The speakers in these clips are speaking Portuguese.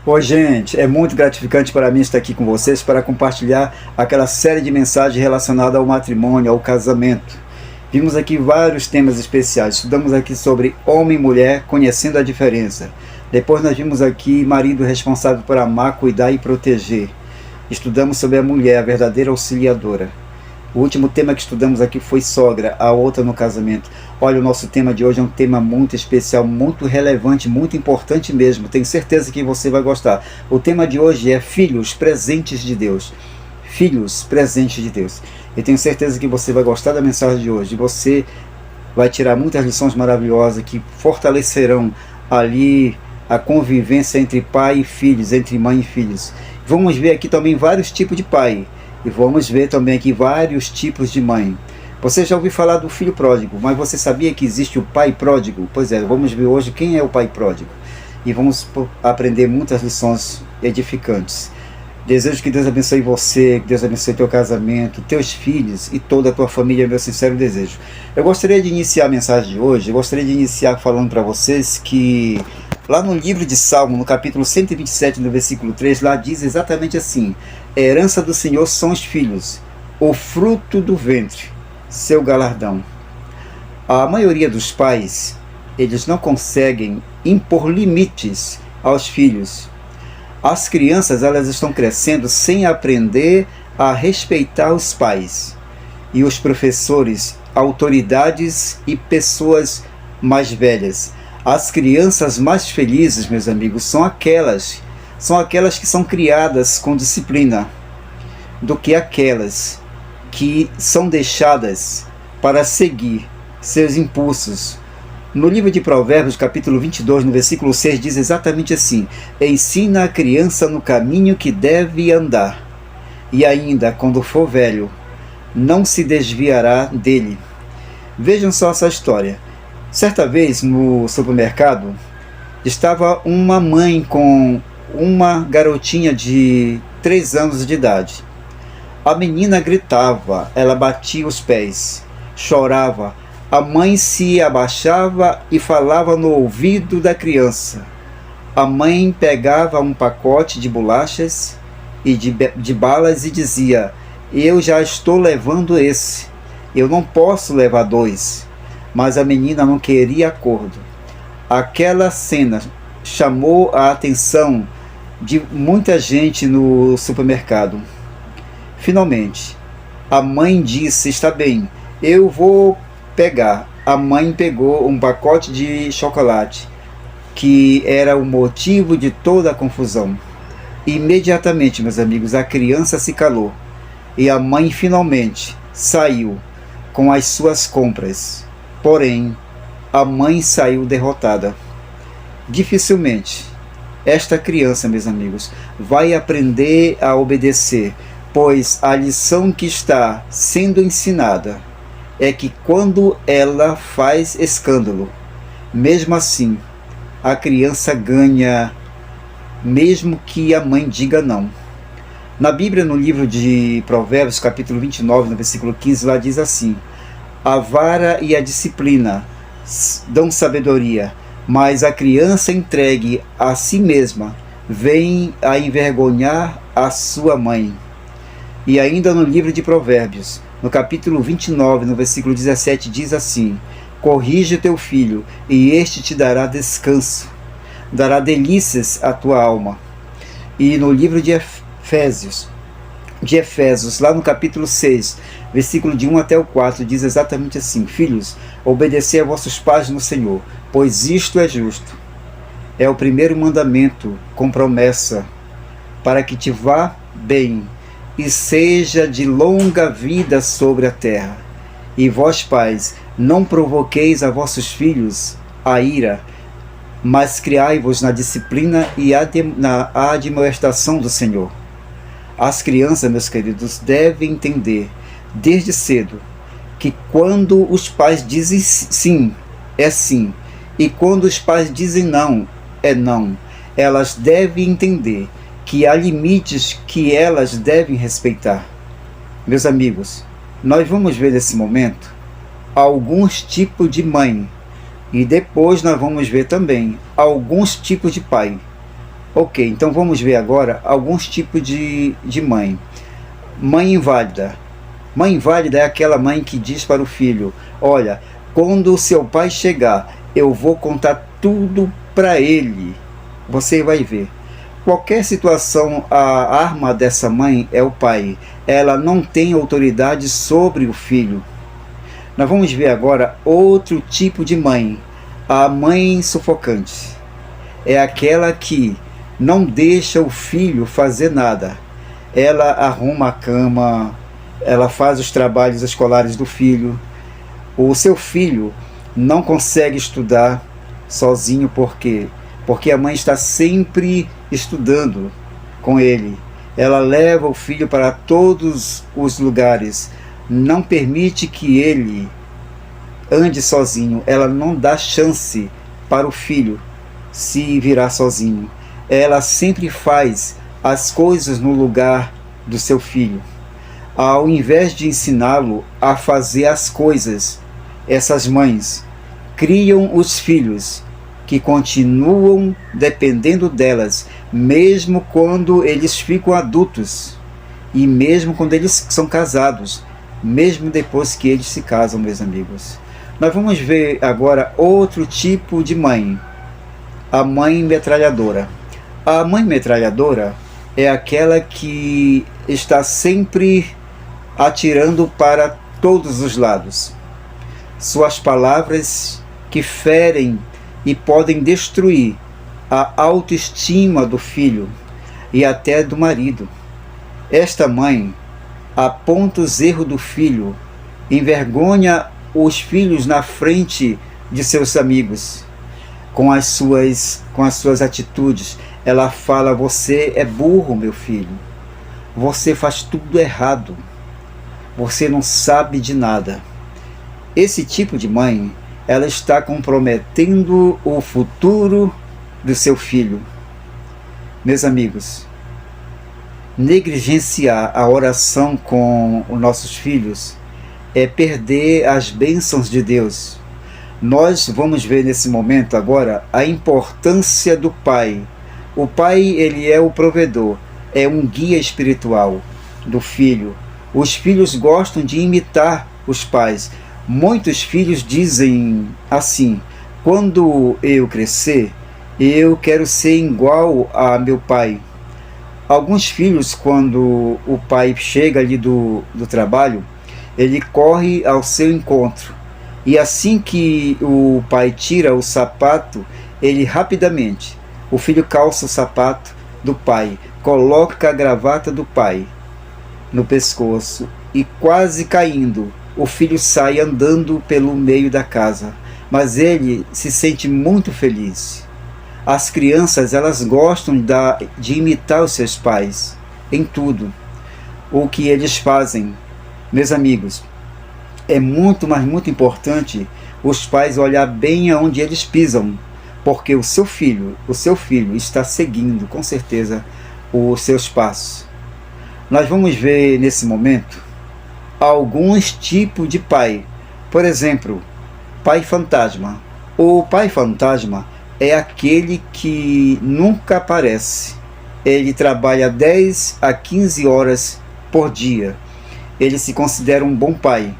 Oi, gente, é muito gratificante para mim estar aqui com vocês para compartilhar aquela série de mensagens relacionadas ao matrimônio, ao casamento. Vimos aqui vários temas especiais, estudamos aqui sobre homem e mulher, conhecendo a diferença. Depois nós vimos aqui marido responsável por amar, cuidar e proteger. Estudamos sobre a mulher, a verdadeira auxiliadora. O último tema que estudamos aqui foi sogra, a outra no casamento. Olha, o nosso tema de hoje é um tema muito especial, muito relevante, muito importante mesmo. Tenho certeza que você vai gostar. O tema de hoje é filhos presentes de Deus. Filhos presentes de Deus. Eu tenho certeza que você vai gostar da mensagem de hoje. Você vai tirar muitas lições maravilhosas que fortalecerão ali a convivência entre pai e filhos, entre mãe e filhos. Vamos ver aqui também vários tipos de pai. E vamos ver também aqui vários tipos de mãe. Você já ouviu falar do filho pródigo, mas você sabia que existe o pai pródigo? Pois é, vamos ver hoje quem é o pai pródigo. E vamos aprender muitas lições edificantes. Desejo que Deus abençoe você, que Deus abençoe teu casamento, teus filhos e toda a tua família, é meu sincero desejo. Eu gostaria de iniciar a mensagem de hoje, eu gostaria de iniciar falando para vocês que lá no livro de Salmo, no capítulo 127, no versículo 3, lá diz exatamente assim: a herança do Senhor são os filhos, o fruto do ventre, seu galardão. A maioria dos pais, eles não conseguem impor limites aos filhos. As crianças, elas estão crescendo sem aprender a respeitar os pais. E os professores, autoridades e pessoas mais velhas. As crianças mais felizes, meus amigos, são aquelas que são criadas com disciplina, do que aquelas que são deixadas para seguir seus impulsos. No livro de Provérbios, capítulo 22, no versículo 6, diz exatamente assim: ensina a criança no caminho que deve andar, e ainda quando for velho, não se desviará dele. Vejam só essa história. Certa vez no supermercado, estava uma mãe com uma garotinha de 3 anos de idade. A menina gritava, ela batia os pés, chorava. A mãe se abaixava e falava no ouvido da criança. A mãe pegava um pacote de bolachas e de balas e dizia: eu já estou levando esse, eu não posso levar 2. Mas a menina não queria acordo. Aquela cena chamou a atenção de muita gente no supermercado. Finalmente, a mãe disse: está bem, eu vou pegar. A mãe pegou um pacote de chocolate, que era o motivo de toda a confusão. Imediatamente, meus amigos, a criança se calou e a mãe finalmente saiu com as suas compras. Porém, a mãe saiu derrotada. Dificilmente esta criança, meus amigos, vai aprender a obedecer, pois a lição que está sendo ensinada é que quando ela faz escândalo, mesmo assim, a criança ganha, mesmo que a mãe diga não. Na Bíblia, no livro de Provérbios, capítulo 29, no versículo 15, lá diz assim: a vara e a disciplina dão sabedoria, mas a criança entregue a si mesma vem a envergonhar a sua mãe. E ainda no livro de Provérbios, no capítulo 29, no versículo 17, diz assim: corrige teu filho, e este te dará descanso, dará delícias à tua alma. E no livro de Efésios, lá no capítulo 6, versículo de 1 até o 4, diz exatamente assim: filhos, obedecei a vossos pais no Senhor, pois isto é justo. É o primeiro mandamento com promessa, para que te vá bem e seja de longa vida sobre a terra. E vós, pais, não provoqueis a vossos filhos a ira, mas criai-vos na disciplina e na admoestação do Senhor. As crianças, meus queridos, devem entender desde cedo que quando os pais dizem sim, é sim, e quando os pais dizem não, é não. Elas devem entender que há limites que elas devem respeitar. Meus amigos, nós vamos ver nesse momento alguns tipos de mãe e depois nós vamos ver também alguns tipos de pai. Ok, então vamos ver agora alguns tipos de mãe. Mãe inválida. Mãe inválida é aquela mãe que diz para o filho: olha, quando o seu pai chegar, eu vou contar tudo para ele. Você vai ver. Qualquer situação, a arma dessa mãe é o pai. Ela não tem autoridade sobre o filho. Nós vamos ver agora outro tipo de mãe. A mãe sufocante. É aquela que não deixa o filho fazer nada. Ela arruma a cama, ela faz os trabalhos escolares do filho. O seu filho não consegue estudar sozinho, por quê? Porque a mãe está sempre estudando com ele. Ela leva o filho para todos os lugares, não permite que ele ande sozinho. Ela não dá chance para o filho se virar sozinho. Ela sempre faz as coisas no lugar do seu filho. Ao invés de ensiná-lo a fazer as coisas, essas mães criam os filhos que continuam dependendo delas, mesmo quando eles ficam adultos e mesmo quando eles são casados, mesmo depois que eles se casam, meus amigos. Nós vamos ver agora outro tipo de mãe, a mãe metralhadora. A mãe metralhadora é aquela que está sempre atirando para todos os lados. Suas palavras que ferem e podem destruir a autoestima do filho e até do marido. Esta mãe aponta os erros do filho, envergonha os filhos na frente de seus amigos, com as suas atitudes. Ela fala: você é burro, meu filho, você faz tudo errado, você não sabe de nada. Esse tipo de mãe, ela está comprometendo o futuro do seu filho. Meus amigos, negligenciar a oração com os nossos filhos é perder as bênçãos de Deus. Nós vamos ver nesse momento agora a importância do pai. O pai, ele é o provedor, é um guia espiritual do filho. Os filhos gostam de imitar os pais. Muitos filhos dizem assim: quando eu crescer, eu quero ser igual a meu pai. Alguns filhos, quando o pai chega ali do trabalho, ele corre ao seu encontro. E assim que o pai tira o sapato, ele rapidamente, o filho calça o sapato do pai, coloca a gravata do pai no pescoço e, quase caindo, o filho sai andando pelo meio da casa. Mas ele se sente muito feliz. As crianças, elas gostam de imitar os seus pais em tudo o que eles fazem. Meus amigos, é muito, mas muito importante os pais olhar bem aonde eles pisam, porque o seu filho está seguindo com certeza os seus passos. Nós vamos ver nesse momento alguns tipos de pai. Por exemplo, pai fantasma. O pai fantasma é aquele que nunca aparece. Ele trabalha 10 a 15 horas por dia. Ele se considera um bom pai,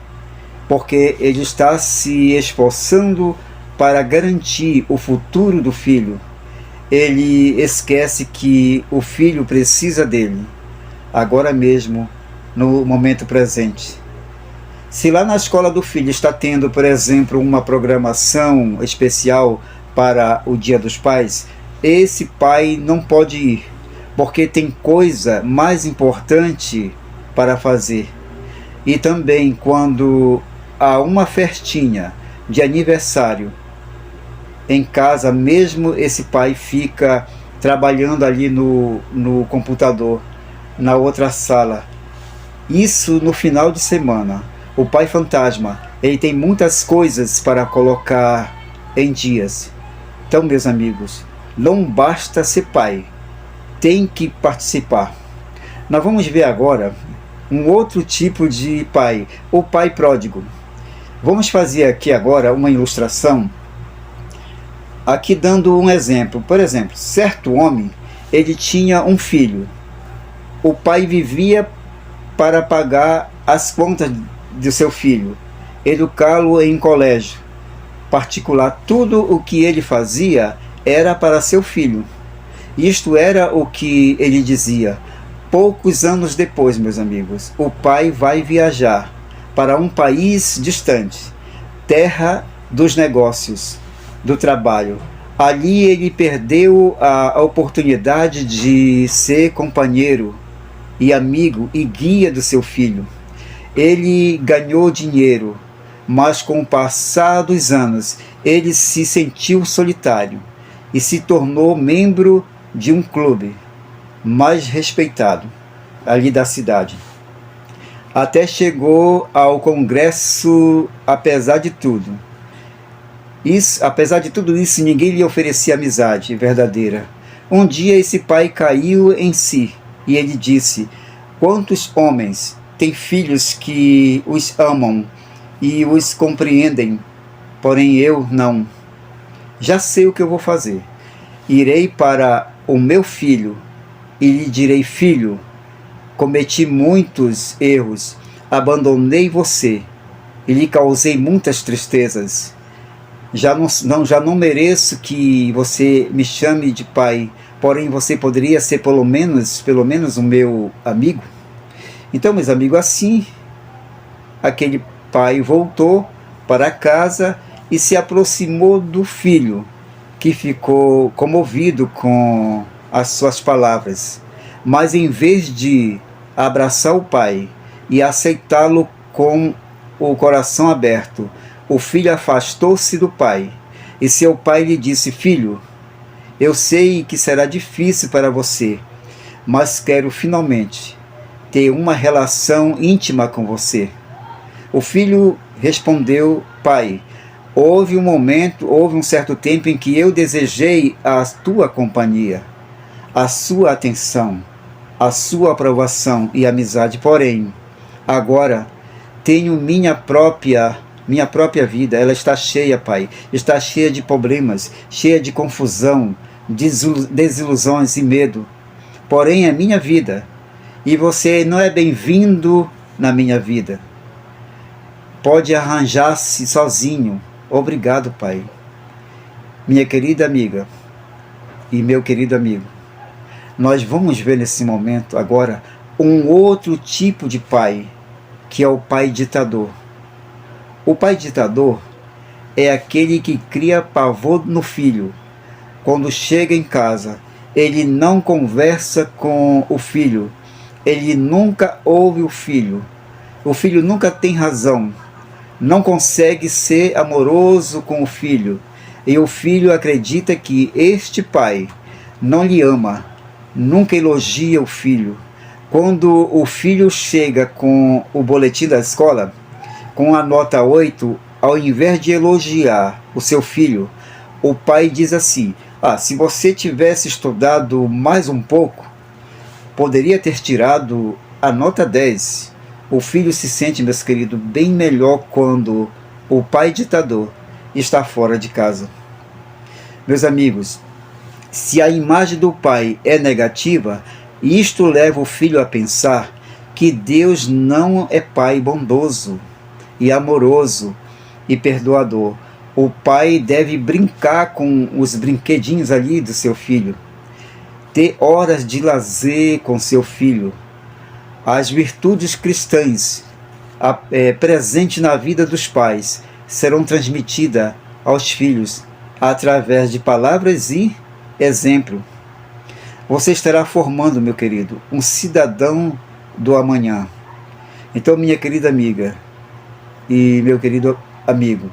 porque ele está se esforçando para garantir o futuro do filho. Ele esquece que o filho precisa dele, agora mesmo, no momento presente. Se lá na escola do filho está tendo, por exemplo, uma programação especial para o Dia dos Pais, esse pai não pode ir, porque tem coisa mais importante para fazer. E também quando há uma festinha de aniversário em casa, mesmo esse pai fica trabalhando ali no computador, na outra sala. Isso no final de semana. O pai fantasma, ele tem muitas coisas para colocar em dias. Então, meus amigos, não basta ser pai, tem que participar. Nós vamos ver agora um outro tipo de pai, o pai pródigo. Vamos fazer aqui agora uma ilustração, aqui dando um exemplo. Por exemplo, certo homem, ele tinha um filho. O pai vivia para pagar as contas do seu filho, educá-lo em colégio particular. Tudo o que ele fazia era para seu filho. Isto era o que ele dizia. Poucos anos depois, meus amigos, o pai vai viajar para um país distante, terra dos negócios, do trabalho. Ali ele perdeu a oportunidade de ser companheiro e amigo e guia do seu filho. Ele ganhou dinheiro, mas com o passar dos anos ele se sentiu solitário e se tornou membro de um clube mais respeitado ali da cidade. Até chegou ao congresso. Apesar de tudo isso, ninguém lhe oferecia amizade verdadeira. Um dia esse pai caiu em si e ele disse: quantos homens têm filhos que os amam e os compreendem, porém eu não. Já sei o que eu vou fazer. Irei para o meu filho e lhe direi: filho, cometi muitos erros, abandonei você e lhe causei muitas tristezas. Já não mereço que você me chame de pai, porém você poderia ser pelo menos o meu amigo? Então, meus amigos, assim aquele pai voltou para casa e se aproximou do filho, que ficou comovido com as suas palavras. Mas em vez de abraçar o pai e aceitá-lo com o coração aberto, o filho afastou-se do pai. E seu pai lhe disse: filho, eu sei que será difícil para você, mas quero finalmente ter uma relação íntima com você. O filho respondeu: pai, houve um certo tempo em que eu desejei a tua companhia, a sua atenção, a sua aprovação e amizade, porém, agora tenho minha própria vida. Ela está cheia, pai, está cheia de problemas, cheia de confusão, desilusões e medo. Porém, é minha vida, e você não é bem-vindo na minha vida. Pode arranjar-se sozinho. Obrigado, pai. Minha querida amiga e meu querido amigo, nós vamos ver nesse momento agora um outro tipo de pai, que é o pai ditador. O pai ditador é aquele que cria pavor no filho. Quando chega em casa, ele não conversa com o filho, ele nunca ouve o filho nunca tem razão, não consegue ser amoroso com o filho, e o filho acredita que este pai não lhe ama, nunca elogia o filho. Quando o filho chega com o boletim da escola, com a nota 8, ao invés de elogiar o seu filho, o pai diz assim: se você tivesse estudado mais um pouco, poderia ter tirado a nota 10. O filho se sente, meus queridos, bem melhor quando o pai ditador está fora de casa. Meus amigos, se a imagem do pai é negativa, isto leva o filho a pensar que Deus não é pai bondoso e amoroso e perdoador. O pai deve brincar com os brinquedinhos ali do seu filho, ter horas de lazer com seu filho. As virtudes cristãs presentes na vida dos pais serão transmitidas aos filhos através de palavras e exemplo. Você estará formando, meu querido, um cidadão do amanhã. Então, minha querida amiga e meu querido amigo,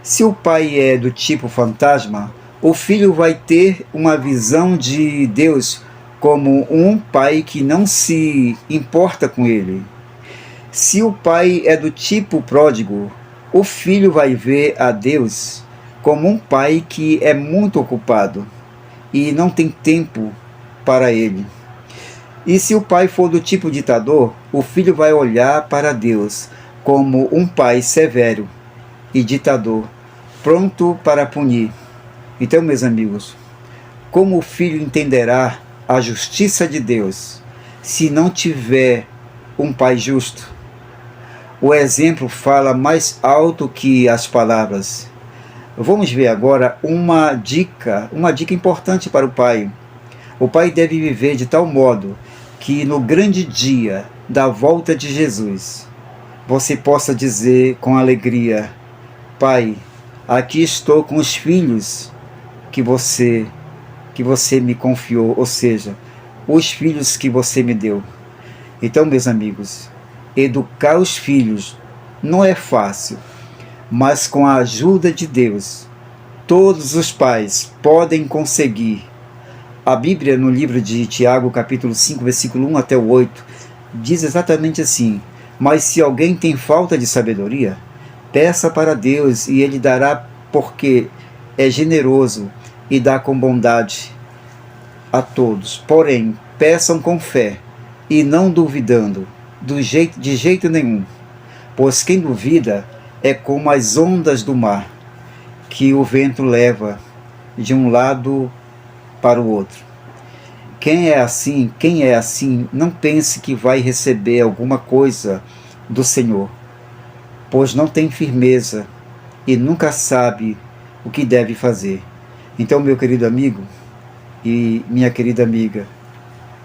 se o pai é do tipo fantasma, o filho vai ter uma visão de Deus como um pai que não se importa com ele. Se o pai é do tipo pródigo, o filho vai ver a Deus como um pai que é muito ocupado e não tem tempo para ele. E se o pai for do tipo ditador, o filho vai olhar para Deus como um pai severo e ditador, pronto para punir. Então, meus amigos, como o filho entenderá a justiça de Deus se não tiver um pai justo? O exemplo fala mais alto que as palavras. Vamos ver agora uma dica importante para o pai. O pai deve viver de tal modo que no grande dia da volta de Jesus, você possa dizer com alegria: Pai, aqui estou com os filhos que você me confiou, ou seja, os filhos que você me deu. Então, meus amigos, educar os filhos não é fácil, mas com a ajuda de Deus, todos os pais podem conseguir. A Bíblia, no livro de Tiago, capítulo 5, versículo 1 até o 8, diz exatamente assim: mas se alguém tem falta de sabedoria, peça para Deus e Ele dará, porque é generoso e dá com bondade a todos. Porém, peçam com fé e não duvidando, de jeito nenhum, pois quem duvida é como as ondas do mar, que o vento leva de um lado para o outro. Quem é assim, não pense que vai receber alguma coisa do Senhor, pois não tem firmeza e nunca sabe o que deve fazer. Então, meu querido amigo e minha querida amiga,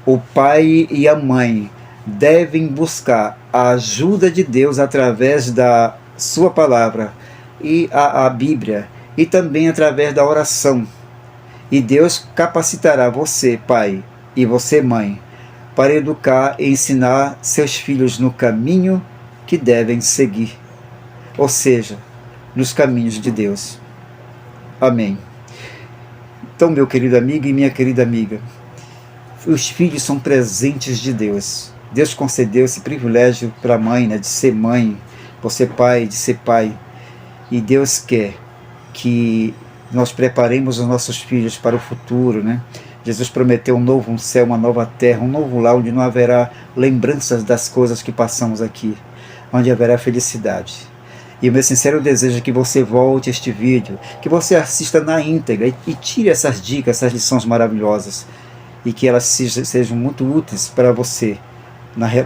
o pai e a mãe devem buscar a ajuda de Deus através da sua palavra e a Bíblia, e também através da oração. E Deus capacitará você, pai, e você, mãe, para educar e ensinar seus filhos no caminho que devem seguir, ou seja, nos caminhos de Deus. Amém. Então, meu querido amigo e minha querida amiga, os filhos são presentes de Deus. Deus concedeu esse privilégio para a mãe, de ser mãe, você pai, de ser pai. E Deus quer que nós preparemos os nossos filhos para o futuro, Jesus prometeu um novo céu, uma nova terra, um novo lar, onde não haverá lembranças das coisas que passamos aqui, onde haverá felicidade. E o meu sincero desejo é que você volte a este vídeo, que você assista na íntegra e tire essas dicas, essas lições maravilhosas, e que elas sejam muito úteis para você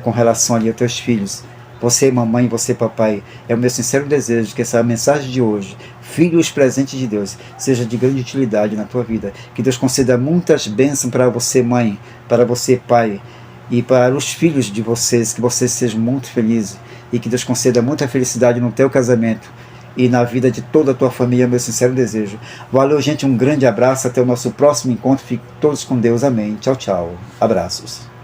com relação ali aos teus filhos. Você, mamãe, você, papai, é o meu sincero desejo que essa mensagem de hoje, filhos presentes de Deus, seja de grande utilidade na tua vida. Que Deus conceda muitas bênçãos para você, mãe, para você, pai, e para os filhos de vocês, que vocês sejam muito felizes, e que Deus conceda muita felicidade no teu casamento e na vida de toda a tua família, meu sincero desejo. Valeu, gente, um grande abraço, até o nosso próximo encontro, fiquem todos com Deus, amém, tchau, tchau, abraços.